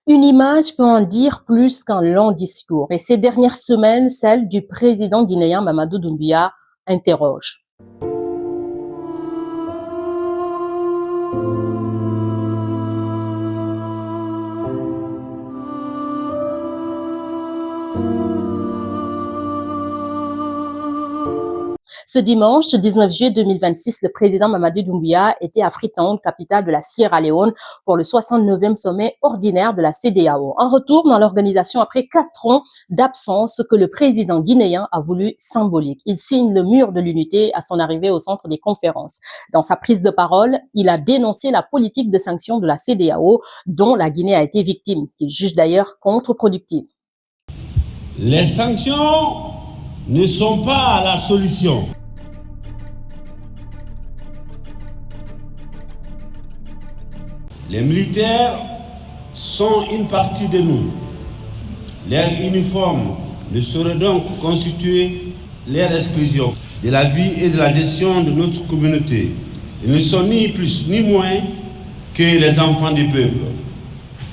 Une image peut en dire plus qu'un long discours. Et ces dernières semaines, celle du président guinéen Mamadou Doumbouya interroge. Ce dimanche 19 juillet 2026, le président Mamadou Doumbouya était à Freetown, capitale de la Sierra Leone, pour le 69e sommet ordinaire de la CEDEAO. Un retour dans l'organisation après 4 ans d'absence que le président guinéen a voulu symbolique. Il signe le mur de l'unité à son arrivée au centre des conférences. Dans sa prise de parole, il a dénoncé la politique de sanctions de la CEDEAO dont la Guinée a été victime, qu'il juge d'ailleurs contre-productive. Les sanctions ne sont pas la solution. Les militaires sont une partie de nous. Leur uniforme ne saurait donc constituer leur exclusion de la vie et de la gestion de notre communauté. Ils ne sont ni plus ni moins que les enfants du peuple.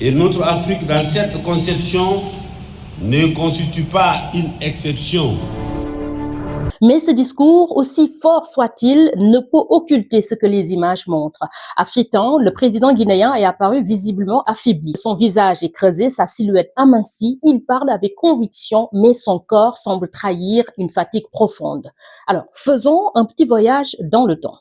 Et notre Afrique, dans cette conception, ne constitue pas une exception. Mais ce discours, aussi fort soit-il, ne peut occulter ce que les images montrent. À Freetown, le président guinéen est apparu visiblement affaibli. Son visage est creusé, sa silhouette amincie. Il parle avec conviction, mais son corps semble trahir une fatigue profonde. Alors, faisons un petit voyage dans le temps.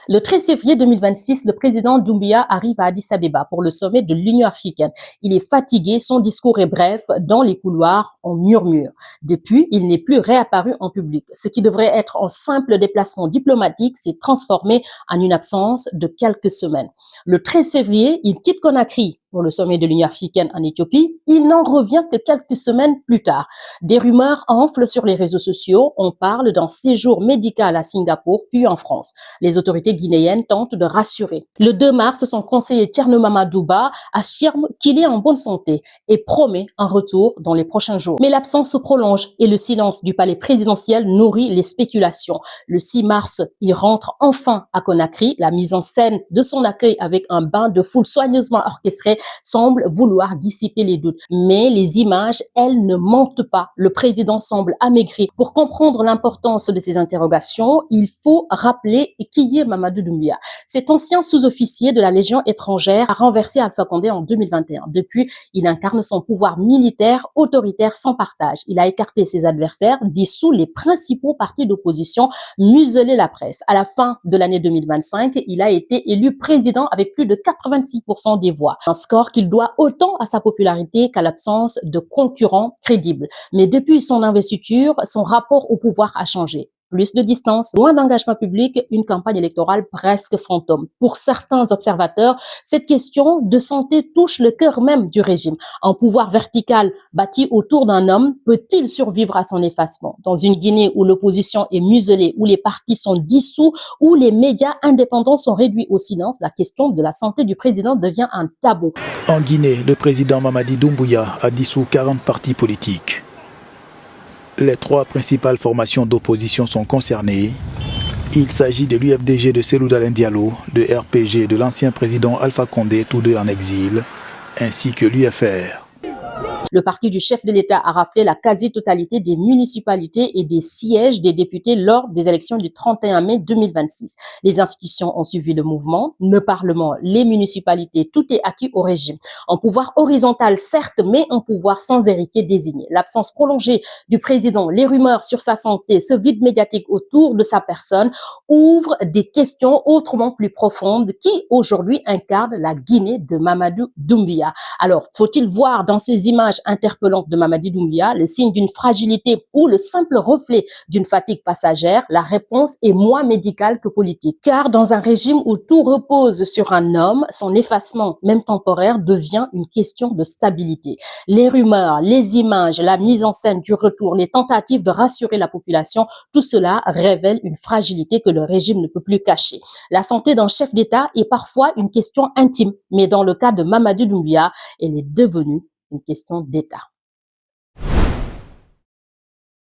Le 13 février 2026, le président Doumbouya arrive à Addis Abeba pour le sommet de l'Union africaine. Il est fatigué, son discours est bref, dans les couloirs, on murmure. Depuis, il n'est plus réapparu en public. Ce qui devrait être un simple déplacement diplomatique s'est transformé en une absence de quelques semaines. Le 13 février, il quitte Conakry pour le sommet de l'Union africaine en Éthiopie. Il n'en revient que quelques semaines plus tard. Des rumeurs enflent sur les réseaux sociaux. On parle d'un séjour médical à Singapour, puis en France. Les autorités guinéennes tentent de rassurer. Le 2 mars, son conseiller Thierno Mamadouba affirme qu'il est en bonne santé et promet un retour dans les prochains jours. Mais l'absence se prolonge et le silence du palais présidentiel nourrit les spéculations. Le 6 mars, il rentre enfin à Conakry. La mise en scène de son accueil avec un bain de foule soigneusement orchestré semble vouloir dissiper les doutes. Mais les images, elles, ne mentent pas. Le président semble amaigri. Pour comprendre l'importance de ces interrogations, il faut rappeler qui est Mamadou Doumbouya. Cet ancien sous-officier de la Légion étrangère a renversé Alpha Condé en 2021. Depuis, il incarne son pouvoir militaire autoritaire sans partage. Il a écarté ses adversaires, dissous les principaux partis d'opposition, muselé la presse. À la fin de l'année 2025, il a été élu président avec plus de 86% des voix. Un score qu'il doit autant à sa popularité qu'à l'absence de concurrents crédibles. Mais depuis son investiture, son rapport au pouvoir a changé. Plus de distance, moins d'engagement public, une campagne électorale presque fantôme. Pour certains observateurs, cette question de santé touche le cœur même du régime. Un pouvoir vertical bâti autour d'un homme peut-il survivre à son effacement? Dans une Guinée où l'opposition est muselée, où les partis sont dissous, où les médias indépendants sont réduits au silence, la question de la santé du président devient un tabou. En Guinée, le président Mamadi Doumbouya a dissous 40 partis politiques. Les 3 principales formations d'opposition sont concernées. Il s'agit de l'UFDG de Cellou Dalein Diallo, de RPG de l'ancien président Alpha Condé, tous deux en exil, ainsi que l'UFR. Le parti du chef de l'État a raflé la quasi-totalité des municipalités et des sièges des députés lors des élections du 31 mai 2026. Les institutions ont suivi le mouvement, le Parlement, les municipalités, tout est acquis au régime. Un pouvoir horizontal, certes, mais un pouvoir sans héritier désigné. L'absence prolongée du président, les rumeurs sur sa santé, ce vide médiatique autour de sa personne ouvrent des questions autrement plus profondes qui, aujourd'hui, incarnent la Guinée de Mamadou Doumbouya. Alors, faut-il voir dans ces images interpellante de Mamadou Doumbouya, le signe d'une fragilité ou le simple reflet d'une fatigue passagère? La réponse est moins médicale que politique. Car dans un régime où tout repose sur un homme, son effacement, même temporaire, devient une question de stabilité. Les rumeurs, les images, la mise en scène du retour, les tentatives de rassurer la population, tout cela révèle une fragilité que le régime ne peut plus cacher. La santé d'un chef d'État est parfois une question intime, mais dans le cas de Mamadou Doumbouya, elle est devenue une question d'État.